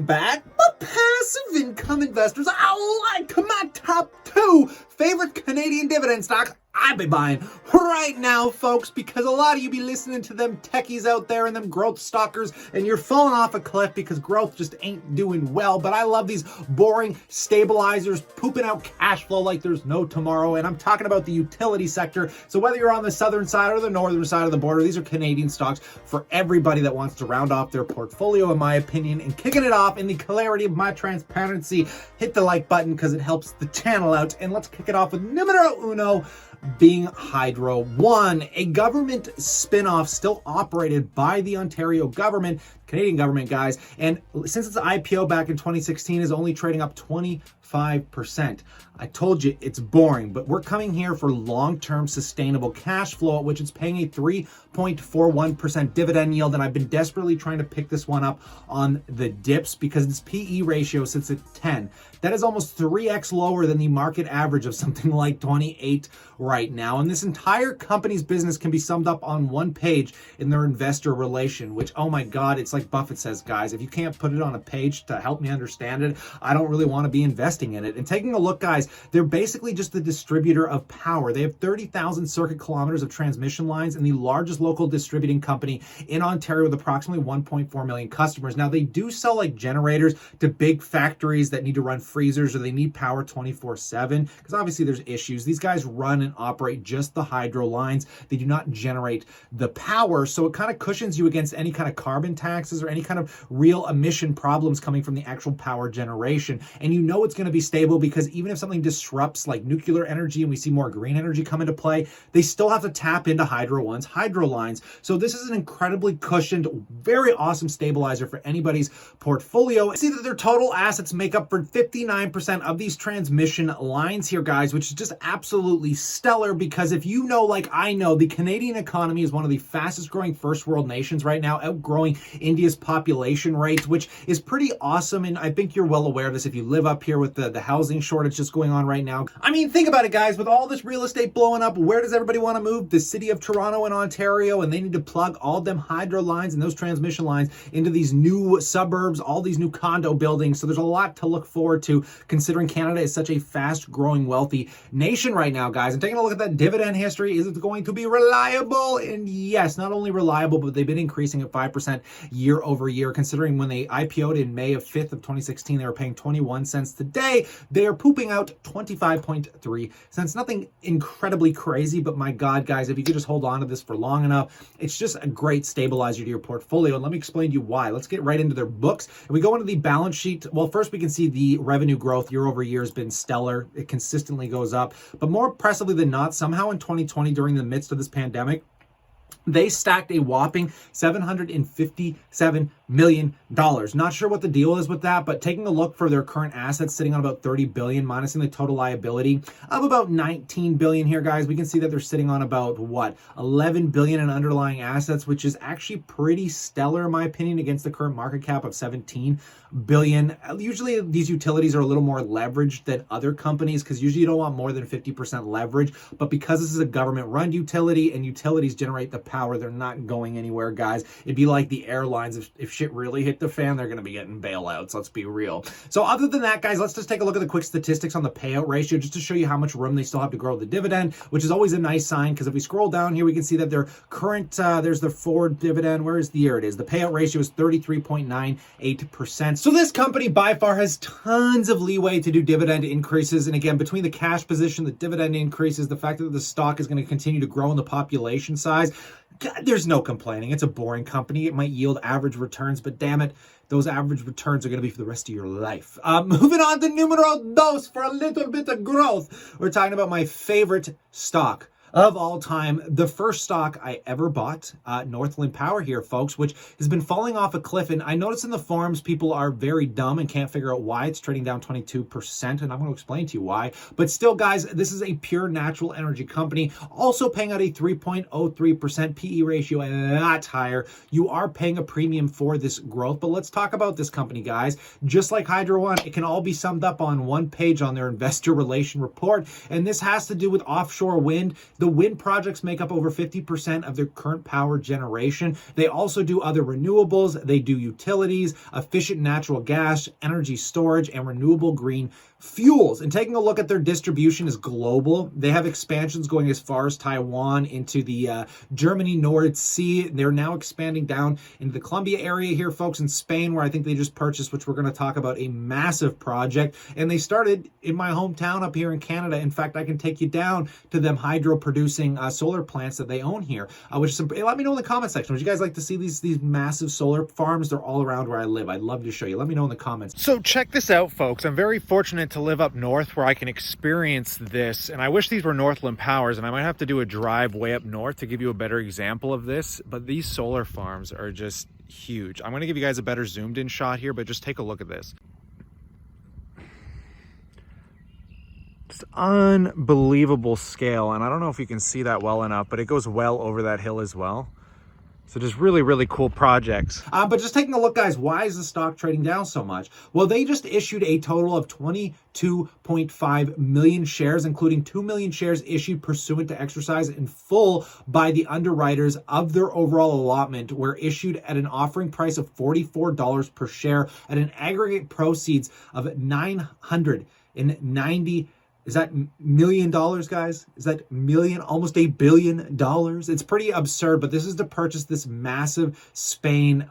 back, but passive income investors. I like my top 2 favorite Canadian dividend stocks I'd be buying right now, folks, because a lot of you be listening to them techies out there and them growth stalkers, and you're falling off a cliff because growth just ain't doing well. But I love these boring stabilizers pooping out cash flow like there's no tomorrow, and I'm talking about the utility sector. So whether you're on the southern side or the northern side of the border, these are Canadian stocks for everybody that wants to round off their portfolio, in my opinion. And kicking it off in the clarity of my transparency, hit the like button because it helps the channel out. And let's kick it off with numero uno, being Hydro One, a government spin-off still operated by the Ontario government, Canadian government, guys. And since its IPO back in 2016 is only trading up 25%. I told you it's boring, but we're coming here for long-term sustainable cash flow, at which it's paying a 3.41% dividend yield. And I've been desperately trying to pick this one up on the dips because its PE ratio sits at 10. That is almost 3x lower than the market average of something like 28 right now. And this entire company's business can be summed up on one page in their investor relation, which, oh my God, it's like Buffett says, guys, if you can't put it on a page to help me understand it, I don't really want to be investing in it. And taking a look, guys, they're basically just the distributor of power. They have 30,000 circuit kilometers of transmission lines and the largest local distributing company in Ontario with approximately 1.4 million customers. Now, they do sell like generators to big factories that need to run freezers or they need power 24/7, because obviously there's issues. These guys run and operate just the hydro lines. They do not generate the power, so it kind of cushions you against any kind of carbon taxes or any kind of real emission problems coming from the actual power generation. And you know it's going to be stable because even if something disrupts like nuclear energy and we see more green energy come into play, they still have to tap into Hydro One's hydro lines. So this is an incredibly cushioned, very awesome stabilizer for anybody's portfolio. See that their total assets make up for 59% of these transmission lines here, guys, which is just absolutely stellar because if you know, like I know, the Canadian economy is one of the fastest growing first world nations right now, outgrowing India's population rate, which is pretty awesome. And I think you're well aware of this if you live up here with the housing shortage just going on right now. I mean, think about it, guys. With all this real estate blowing up, where does everybody want to move? The city of Toronto and Ontario, and they need to plug all them hydro lines and those transmission lines into these new suburbs, all these new condo buildings. So there's a lot to look forward to considering Canada is such a fast growing, wealthy nation right now, guys. And taking a look at that dividend history, is it going to be reliable? And yes, not only reliable, but they've been increasing at 5% year over year. Considering when they IPO'd in May of 5th of 2016, they were paying 21 cents. Today, they are pooping out 25.3 cents. Nothing incredibly crazy, but my God, guys, if you could just hold on to this for long enough, it's just a great stabilizer to your portfolio. And let me explain to you why. Let's get right into their books. And we go into the balance sheet. Well, first we can see the revenue growth year over year has been stellar. It consistently goes up, but more impressively than not, somehow in 2020, during the midst of this pandemic, they stacked a whopping $757 million. Not sure what the deal is with that, but taking a look for their current assets sitting on about $30 billion, minusing the total liability of about $19 billion here, guys, we can see that they're sitting on about what, $11 billion in underlying assets, which is actually pretty stellar in my opinion against the current market cap of $17 billion. Usually these utilities are a little more leveraged than other companies because usually you don't want more than 50% leverage, but because this is a government run utility and utilities generate the power, they're not going anywhere, guys. It'd be like the airlines. If shit really hit the fan, they're going to be getting bailouts. Let's be real. So other than that, guys, let's just take a look at the quick statistics on the payout ratio just to show you how much room they still have to grow the dividend, which is always a nice sign because if we scroll down here, we can see that their current, there's their forward dividend. Where is the year? It is. The payout ratio is 33.98%. So this company by far has tons of leeway to do dividend increases. And again, between the cash position, the dividend increases, the fact that the stock is going to continue to grow in the population size, God, there's no complaining. It's a boring company. It might yield average returns, but damn it, those average returns are going to be for the rest of your life. Moving on to numero dos for a little bit of growth. We're talking about my favorite stock of all time, the first stock I ever bought, Northland Power here, folks, which has been falling off a cliff. And I noticed in the forums, people are very dumb and can't figure out why it's trading down 22%. And I'm going to explain to you why. But still, guys, this is a pure natural energy company, also paying out a 3.03% PE ratio, and that's higher. You are paying a premium for this growth. But let's talk about this company, guys. Just like Hydro One, it can all be summed up on one page on their investor relation report. And this has to do with offshore wind. The The wind projects make up over 50% of their current power generation. They also do other renewables. They do utilities, efficient natural gas, energy storage, and renewable green fuels. And taking a look at their distribution is global. They have expansions going as far as Taiwan into the Germany North Sea. They're now expanding down into the Colombia area here, folks, in Spain, where I think they just purchased, which we're going to talk about, a massive project. And they started in my hometown up here in Canada. In fact, I can take you down to them hydro producing solar plants that they own here, which is let me know in the comment section. Would you guys like to see these massive solar farms? They're all around where I live. I'd love to show you. Let me know in the comments. So check this out, folks. I'm very fortunate to live up north where I can experience this, and I wish these were Northland Powers, and I might have to do a drive way up north to give you a better example of this, but these solar farms are just huge. I'm going to give you guys a better zoomed in shot here, but just take a look at this. It's unbelievable scale, and I don't know if you can see that well enough, but it goes well over that hill as well. So just really, really cool projects. But just taking a look, guys, why is the stock trading down so much? Well, they just issued a total of 22.5 million shares, including 2 million shares issued pursuant to exercise in full by the underwriters of their overall allotment, were issued at an offering price of $44 per share at an aggregate proceeds of 990. Is that $1 million, guys? Is that million? Almost $1 billion? It's pretty absurd, but this is to purchase this massive Spain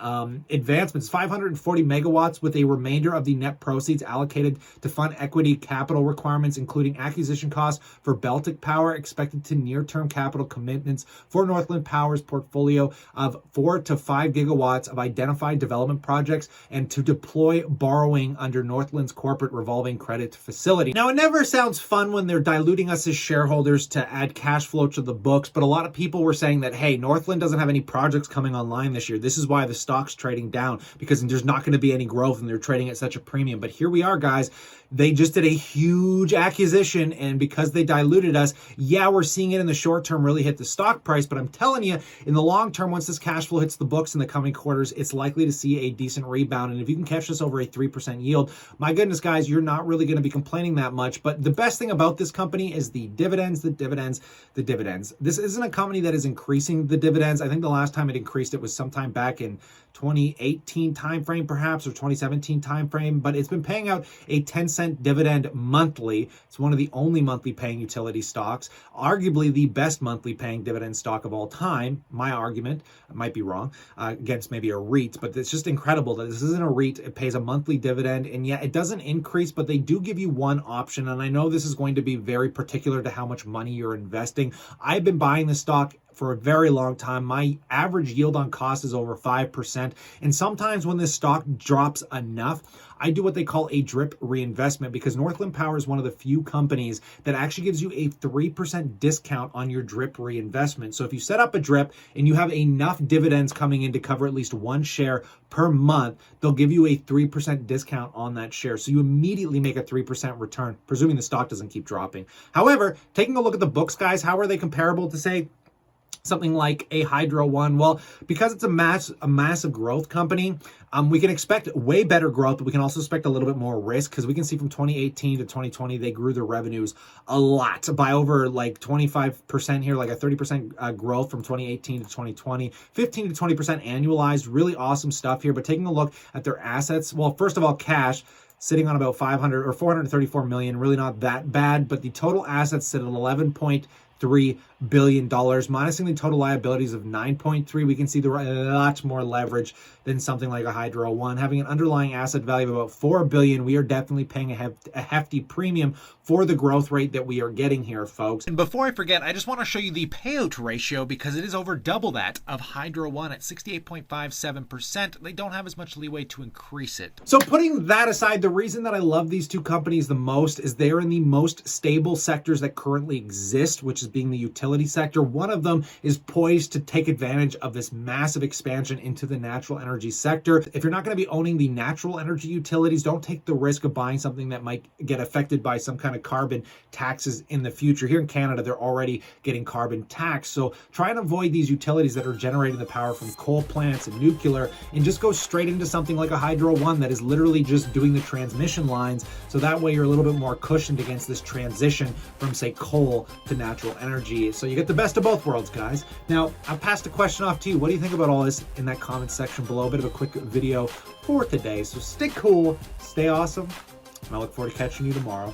advancements, 540 megawatts, with a remainder of the net proceeds allocated to fund equity capital requirements, including acquisition costs for Baltic Power, expected to near-term capital commitments for Northland Power's portfolio of 4 to 5 gigawatts of identified development projects, and to deploy borrowing under Northland's corporate revolving credit facility. Now, it never sounds fun when they're diluting us as shareholders to add cash flow to the books, but a lot of people were saying that, hey, Northland doesn't have any projects coming online this year. This is why the stock's trading down, because there's not going to be any growth and they're trading at such a premium. But here we are, guys. They just did a huge acquisition, and because they diluted us, yeah, we're seeing it in the short term really hit the stock price, but I'm telling you, in the long term, once this cash flow hits the books in the coming quarters, it's likely to see a decent rebound. And if you can catch this over a 3% yield, my goodness, guys, you're not really going to be complaining that much. But the best thing about this company is the dividends, the dividends, the dividends. This isn't a company that is increasing the dividends. I think the last time it increased it was sometime back in 2018 timeframe, perhaps, or 2017 timeframe, but it's been paying out a 10-cent dividend monthly. It's one of the only monthly paying utility stocks, arguably the best monthly paying dividend stock of all time. My argument, I might be wrong, against maybe a REIT, but it's just incredible that this isn't a REIT. It pays a monthly dividend, and yet it doesn't increase, but they do give you one option, and I know this is going to be very particular to how much money you're investing. I've been buying the stock for a very long time. My average yield on cost is over 5%. And sometimes when this stock drops enough, I do what they call a drip reinvestment, because Northland Power is one of the few companies that actually gives you a 3% discount on your drip reinvestment. So if you set up a drip and you have enough dividends coming in to cover at least one share per month, they'll give you a 3% discount on that share. So you immediately make a 3% return, presuming the stock doesn't keep dropping. However, taking a look at the books, guys, how are they comparable to, say, something like a Hydro One? Well, because it's a massive growth company, we can expect way better growth, but we can also expect a little bit more risk, because we can see from 2018 to 2020, they grew their revenues a lot by over like 25% here, like a 30% growth from 2018 to 2020, 15 to 20% annualized. Really awesome stuff here. But taking a look at their assets, well, first of all, cash sitting on about 500 or 434 million, really not that bad, but the total assets sit at $11.3 billion, minusing the total liabilities of 9.3. We can see lots more leverage than something like a Hydro One, having an underlying asset value of about $4 billion. We are definitely paying a hefty premium for the growth rate that we are getting here, folks. And before I forget, I just want to show you the payout ratio, because it is over double that of Hydro One at 68.57%. They don't have as much leeway to increase it. So putting that aside, the reason that I love these two companies the most is they're in the most stable sectors that currently exist, which is being the utility sector. One of them is poised to take advantage of this massive expansion into the natural energy sector. If you're not going to be owning the natural energy utilities, don't take the risk of buying something that might get affected by some kind of carbon taxes in the future. Here in Canada, they're already getting carbon tax. So try and avoid these utilities that are generating the power from coal plants and nuclear, and just go straight into something like a Hydro One that is literally just doing the transmission lines. So that way you're a little bit more cushioned against this transition from, say, coal to natural energy. So you get the best of both worlds, guys. Now, I'll pass the question off to you. What do you think about all this in that comment section below? A bit of a quick video for today. So stay cool, stay awesome, and I look forward to catching you tomorrow.